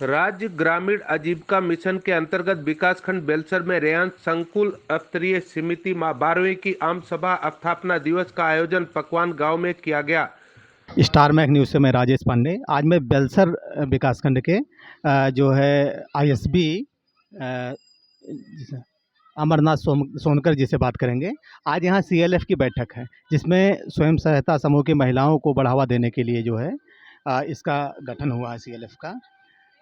राज्य ग्रामीण आजीविका मिशन के अंतर्गत विकासखंड बेलसर में रेयांश संकुल स्तरीय समिति 12वीं की आम सभा स्थापना दिवस का आयोजन पकवान गांव में किया गया। स्टार मैक न्यूज़ से मैं राजेश पांडे। आज मैं बेलसर विकासखंड के जो है आईएसबी अमरनाथ सोनकर जी से बात करेंगे। आज यहाँ सीएलएफ की बैठक है, जिसमें स्वयं सहायता समूह की महिलाओं को बढ़ावा देने के लिए जो है इसका गठन हुआ है सीएलएफ का।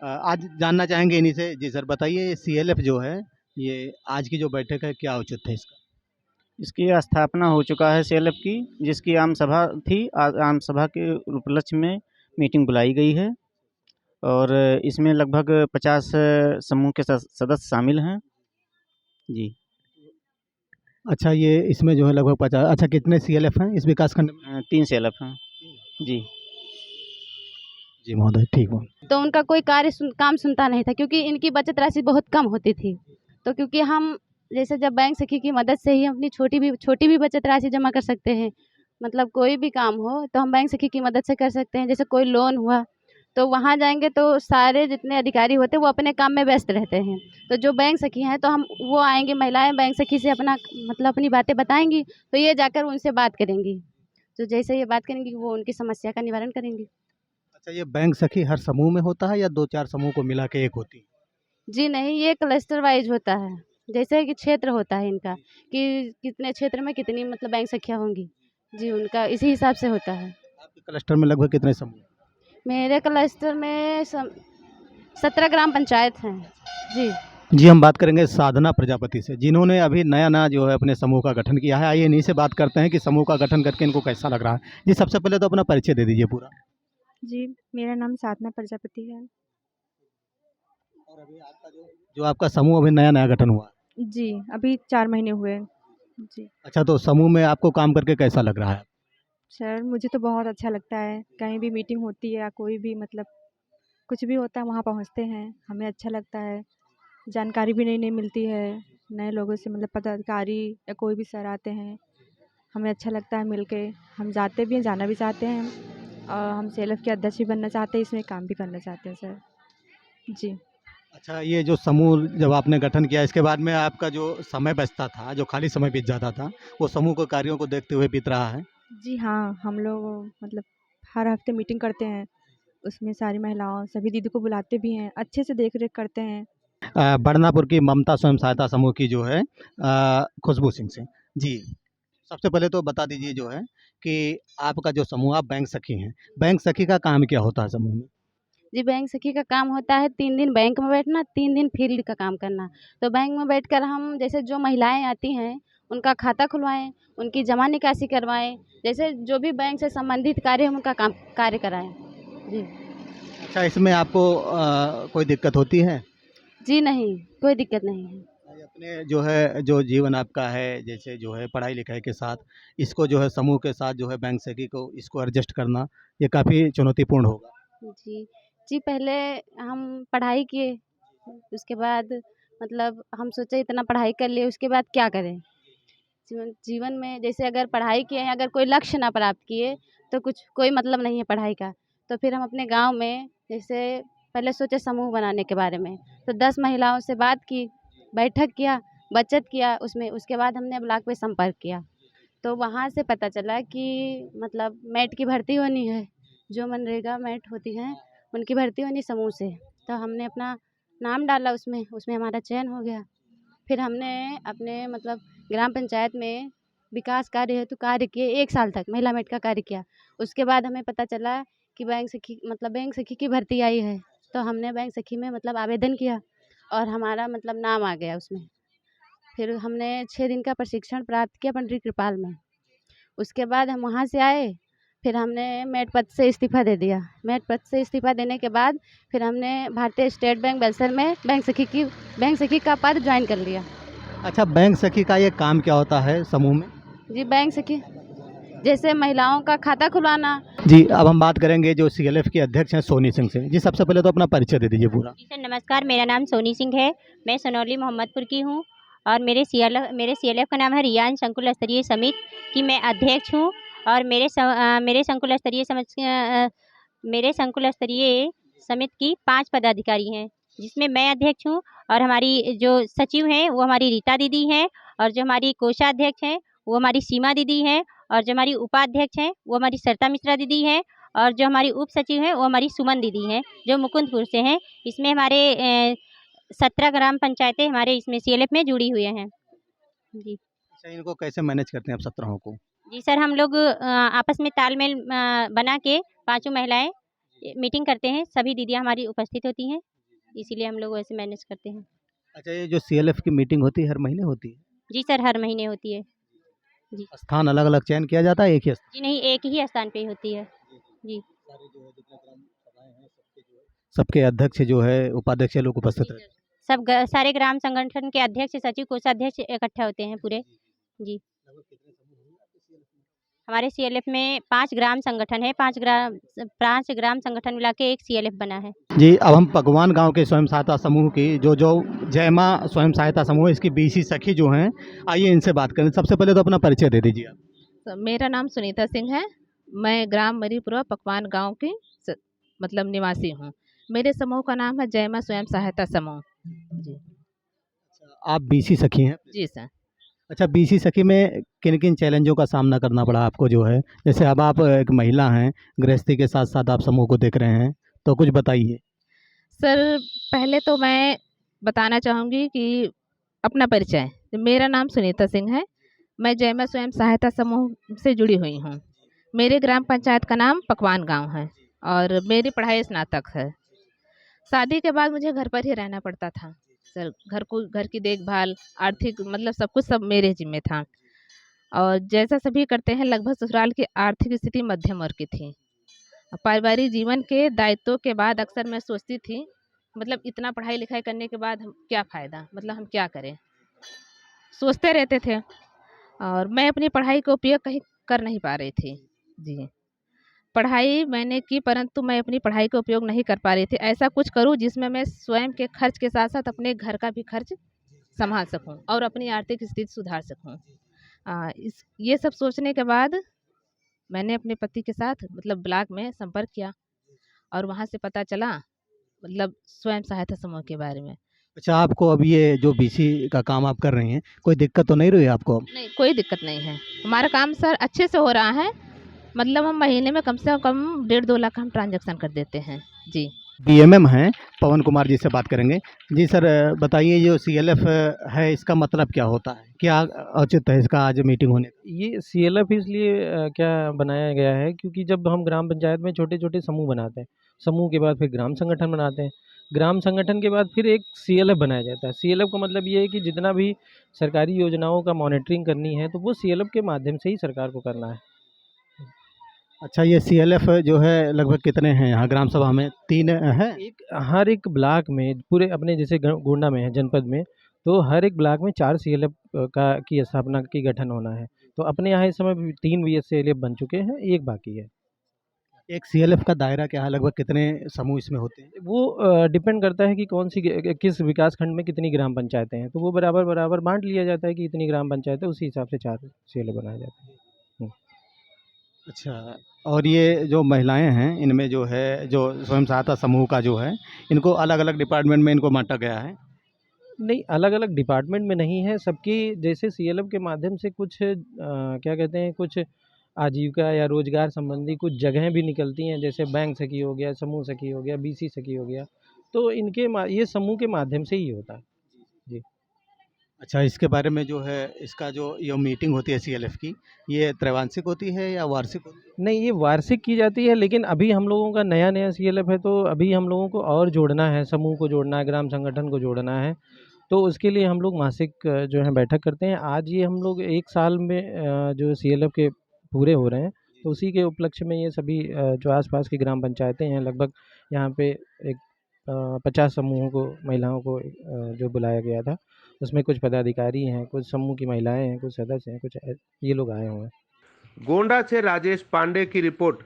आज जानना चाहेंगे इन्हीं से। जी सर, बताइए सीएलएफ जो है ये आज की जो बैठक है क्या औचित्य है इसका? इसकी स्थापना हो चुका है सीएलएफ की, जिसकी आम सभा थी। आम सभा के उपलक्ष्य में मीटिंग बुलाई गई है और इसमें लगभग 50 समूह के सदस्य शामिल हैं। जी अच्छा, ये इसमें जो है लगभग 50। अच्छा, कितने सीएलएफ हैं इस विकासखंड में? 3 सीएलएफ हैं। जी जी महोदय, ठीक हो। तो उनका कोई काम सुनता नहीं था, क्योंकि इनकी बचत राशि बहुत कम होती थी। तो क्योंकि हम जैसे जब बैंक सखी की मदद से ही अपनी छोटी भी बचत राशि जमा कर सकते हैं, मतलब कोई भी काम हो तो हम बैंक सखी की मदद से कर सकते हैं। जैसे कोई लोन हुआ तो वहाँ जाएंगे तो सारे जितने अधिकारी होते हैं वो अपने काम में व्यस्त रहते हैं। तो जो बैंक सखी हैं तो हम वो आएंगी, महिलाएं बैंक सखी से अपना मतलब अपनी बातें बताएंगी, तो ये जाकर उनसे बात करेंगी। तो जैसे ये बात करेंगी वो उनकी समस्या का निवारण करेंगी। अच्छा, ये बैंक सखी हर समूह में होता है या 2-4 समूह को मिला के एक होती है? जी नहीं, ये क्लस्टर वाइज होता है। जैसे कि क्षेत्र होता है इनका, कि कितने क्षेत्र में कितनी मतलब बैंक संख्या होंगी। जी, उनका इसी हिसाब से होता है। आपके क्लस्टर में लगभग कितने समूह? मेरे क्लस्टर में 17 ग्राम पंचायत हैं। जी जी, हम बात करेंगे साधना प्रजापति से, जिन्होंने अभी नया जो है अपने समूह का गठन किया है। आइए इन्हीं से बात करते हैं कि समूह का गठन करके इनको कैसा लग रहा है। जी, सबसे पहले तो अपना परिचय दे दीजिए पूरा। जी, मेरा नाम साधना प्रजापति है। और अभी आपका जो आपका समूह अभी नया गठन हुआ है? जी, अभी 4 महीने हुए। जी। अच्छा, तो समूह में आपको काम करके कैसा लग रहा है? सर, मुझे तो बहुत अच्छा लगता है। कहीं भी मीटिंग होती है या कोई भी मतलब कुछ भी होता है, वहाँ पहुँचते हैं, हमें अच्छा लगता है। जानकारी भी नई-नई मिलती है, नए लोगों से मतलब पदाधिकारी या कोई भी सर आते हैं, हमें अच्छा लगता है मिल के। हम जाते भी हैं, जाना भी चाहते हैं और हम सीएलएफ के अध्यक्ष भी बनना चाहते हैं, इसमें काम भी करना चाहते हैं सर। जी। अच्छा, ये जो समूह जब आपने गठन किया, इसके बाद में आपका जो समय बचता था, जो खाली समय बीत जाता था, वो समूह के कार्यों को देखते हुए बीत रहा है? जी हाँ, हम लोग मतलब हर हफ्ते मीटिंग करते हैं, उसमें सारी महिलाओं सभी दीदी को बुलाते भी हैं, अच्छे से देख-रेख करते हैं। बदनापुर की ममता स्वयं सहायता समूह की जो है खुशबू सिंह से। जी, सबसे पहले तो बता दीजिए जो है कि आपका जो समूह, आप बैंक सखी हैं, बैंक सखी का काम क्या होता है समूह में? जी, बैंक सखी का काम होता है 3 दिन बैंक में बैठना, 3 दिन फील्ड का काम करना। तो बैंक में बैठकर हम जैसे जो महिलाएं आती हैं उनका खाता खुलवाएं, उनकी जमा निकासी करवाएं, जैसे जो भी बैंक से संबंधित कार्य हम उनका कार्य कराएं। जी। अच्छा, इसमें आपको कोई दिक्कत होती है? जी नहीं, कोई दिक्कत नहीं है। अपने जो है जो जीवन आपका है, जैसे जो है पढ़ाई लिखाई के साथ इसको जो है समूह के साथ जो है बैंक सखी को इसको एडजस्ट करना, ये काफ़ी चुनौतीपूर्ण होगा। जी। जी, पहले हम पढ़ाई किए, उसके बाद मतलब हम सोचे इतना पढ़ाई कर लिए, उसके बाद क्या करें? जीवन में जैसे अगर पढ़ाई किए हैं, अगर कोई लक्ष्य ना प्राप्त किए, तो कोई मतलब नहीं है पढ़ाई का। तो फिर हम अपने गाँव में जैसे पहले सोचे समूह बनाने के बारे में, तो 10 महिलाओं से बात की, बैठक किया, बचत किया उसमें, उसके बाद हमने ब्लॉक पे संपर्क किया। तो वहाँ से पता चला कि मतलब मेट की भर्ती होनी है, जो मनरेगा मेट होती हैं, उनकी भर्ती होनी समूह से। तो हमने अपना नाम डाला उसमें हमारा चयन हो गया। फिर हमने अपने मतलब ग्राम पंचायत में विकास कार्य हेतु कार्य किए, 1 साल तक महिला मेट का कार्य किया। उसके बाद हमें पता चला कि बैंक सखी की भर्ती आई है, तो हमने बैंक सखी में मतलब आवेदन किया और हमारा मतलब नाम आ गया उसमें। फिर हमने 6 दिन का प्रशिक्षण प्राप्त किया पंडरी कृपाल में। उसके बाद हम वहाँ से आए, फिर हमने मेट पद से इस्तीफ़ा दे दिया। मेट पद से इस्तीफ़ा देने के बाद फिर हमने भारतीय स्टेट बैंक बेलसर में बैंक सखी का पद ज्वाइन कर लिया। अच्छा, बैंक सखी का ये काम क्या होता है समूह में? जी, बैंक सखी जैसे महिलाओं का खाता खुलवाना। जी, अब हम बात करेंगे जो सीएलएफ के अध्यक्ष हैं सोनी सिंह से। जी, सबसे पहले तो अपना परिचय दे दीजिए पूरा। जी सर, नमस्कार। मेरा नाम सोनी सिंह है। मैं सनौली मोहम्मदपुर की हूँ और मेरे सीएलएफ का नाम है रियान संकुल स्तरीय समिति की मैं अध्यक्ष हूँ। और मेरे संकुल स्तरीय समिति की 5 पदाधिकारी हैं, जिसमें मैं अध्यक्ष हूँ और हमारी जो सचिव हैं वो हमारी रीता दीदी हैं, और जो हमारी कोषाध्यक्ष हैं वो हमारी सीमा दीदी हैं, और जो हमारी उपाध्यक्ष हैं वो हमारी सरिता मिश्रा दीदी हैं, और जो हमारी उप सचिव हैं वो हमारी सुमन दीदी हैं, जो मुकुंदपुर से हैं। इसमें हमारे 17 ग्राम पंचायतें हमारे इसमें CLF में जुड़ी हुई हैं। जी। अच्छा, इनको कैसे मैनेज करते हैं आप 17 को? जी सर, हम लोग आपस में तालमेल बना के पाँचों महिलाएँ मीटिंग करते हैं, सभी दीदियाँ हमारी उपस्थित होती हैं, इसीलिए हम लोग वैसे मैनेज करते हैं। अच्छा, ये जो CLF की मीटिंग होती है हर महीने होती है? जी सर, हर महीने होती है। जी। स्थान अलग-अलग चयन किया जाता है, एक ही जी नहीं, एक ही स्थान पे ही होती है। जी। सबके अध्यक्ष जो है उपाध्यक्ष लोग उपस्थित रहते हैं? सारे ग्राम संगठन के अध्यक्ष, सचिव, कोषाध्यक्ष इकट्ठा होते हैं पूरे। जी। हमारे CLF में 5 ग्राम संगठन है, 5 ग्राम संगठन मिला के एक CLF बना है। जी, अब हम पकवान गांव के स्वयं सहायता समूह की जो जय माँ स्वयं सहायता समूह, इसकी BC सखी जो हैं, आइए इनसे बात करें। सबसे पहले तो अपना परिचय दे दीजिए आप। मेरा नाम सुनीता सिंह है। मैं ग्राम मरीपुरा पकवान गांव की मतलब निवासी हूँ। मेरे समूह का नाम है जय माँ स्वयं सहायता समूह। जी। आप BC सखी हैं? जी सर। अच्छा, BC सखी में किन किन चैलेंजों का सामना करना पड़ा आपको जो है? जैसे अब आप एक महिला हैं, गृहस्थी के साथ साथ आप समूह को देख रहे हैं, तो कुछ बताइए। सर, पहले तो मैं बताना चाहूँगी कि अपना परिचय, मेरा नाम सुनीता सिंह है। मैं जय माँ स्वयं सहायता समूह से जुड़ी हुई हूँ। मेरे ग्राम पंचायत का नाम पकवान गांव है और मेरी पढ़ाई स्नातक है। शादी के बाद मुझे घर पर ही रहना पड़ता था सर। घर की देखभाल, आर्थिक मतलब सब कुछ सब मेरे जिम्मे था। और जैसा सभी करते हैं, लगभग ससुराल की आर्थिक स्थिति मध्यम वर्ग की थी। पारिवारिक जीवन के दायित्वों के बाद अक्सर मैं सोचती थी, मतलब इतना पढ़ाई लिखाई करने के बाद हम क्या फ़ायदा, मतलब हम क्या करें, सोचते रहते थे। और मैं अपनी पढ़ाई का उपयोग कहीं कर नहीं पा रही थी। जी। पढ़ाई मैंने की, परंतु मैं अपनी पढ़ाई का उपयोग नहीं कर पा रही थी। ऐसा कुछ करूं जिसमें मैं स्वयं के खर्च के साथ साथ अपने घर का भी खर्च संभाल सकूं और अपनी आर्थिक स्थिति सुधार सकूं। ये सब सोचने के बाद मैंने अपने पति के साथ मतलब ब्लॉक में संपर्क किया और वहां से पता चला मतलब स्वयं सहायता समूह के बारे में। अच्छा, आपको अब ये जो BC का काम आप कर रही हैं, कोई दिक्कत तो नहीं रही आपको अब? नहीं, कोई दिक्कत नहीं है। हमारा काम सर अच्छे से हो रहा है। मतलब हम महीने में कम से कम 1.5-2 लाख हम ट्रांजैक्शन कर देते हैं। जी। BMM हैं, पवन कुमार जी से बात करेंगे। जी सर, बताइए जो CLF है इसका मतलब क्या होता है? क्या औचित्य है इसका आज मीटिंग होने का? ये CLF इसलिए क्या बनाया गया है, क्योंकि जब हम ग्राम पंचायत में छोटे-छोटे समूह बनाते हैं, समूह के बाद फिर ग्राम संगठन बनाते हैं, ग्राम संगठन के बाद फिर एक CLF बनाया जाता है। CLF का मतलब ये है कि जितना भी सरकारी योजनाओं का मॉनिटरिंग करनी है, तो वो CLF के माध्यम से ही सरकार को करना है। अच्छा, ये CLF जो है लगभग कितने हैं यहाँ ग्राम सभा में? 3 हैं? हर एक ब्लॉक में पूरे अपने जैसे गोंडा में है जनपद में, तो हर एक ब्लॉक में 4 CLF की स्थापना की गठन होना है। तो अपने यहाँ इस समय 3 CLF बन चुके हैं, 1 बाकी है। एक CLF का दायरा क्या है? लगभग कितने समूह इसमें होते हैं? वो डिपेंड करता है कि कौन सी किस विकास खंड में कितनी ग्राम पंचायतें हैं, तो वो बराबर बांट लिया जाता है कि इतनी ग्राम पंचायत है, उसी हिसाब से 4 CLF बनाए जाते हैं। अच्छा, और ये जो महिलाएं हैं इनमें जो है जो स्वयं सहायता समूह का जो है, इनको अलग-अलग डिपार्टमेंट में इनको बाँटा गया है? नहीं, अलग-अलग डिपार्टमेंट में नहीं है, सबकी जैसे CLF के माध्यम से कुछ क्या कहते हैं, कुछ आजीविका या रोज़गार संबंधी कुछ जगहें भी निकलती हैं, जैसे बैंक सखी हो गया, समूह सखी हो गया, BC सखी हो गया, तो ये समूह के माध्यम से ही होता है। जी। अच्छा, इसके बारे में जो है इसका जो ये मीटिंग होती है CLF की, ये त्रैमासिक होती है या वार्षिक होती है? नहीं, ये वार्षिक की जाती है, लेकिन अभी हम लोगों का नया-नया CLF है, तो अभी हम लोगों को और जोड़ना है, समूह को जोड़ना है, ग्राम संगठन को जोड़ना है, तो उसके लिए हम लोग मासिक जो है बैठक करते हैं। आज ये हम लोग 1 साल में जो CLF के पूरे हो रहे हैं, तो उसी के उपलक्ष्य में ये सभी जो आस-पास की ग्राम पंचायतें हैं, लगभग यहाँ पे एक 50 समूहों को, महिलाओं को जो बुलाया गया था, उसमें कुछ पदाधिकारी हैं, कुछ समूह की महिलाएँ हैं, कुछ सदस्य हैं, कुछ ये लोग आए हुए हैं। गोंडा से राजेश पांडे की रिपोर्ट।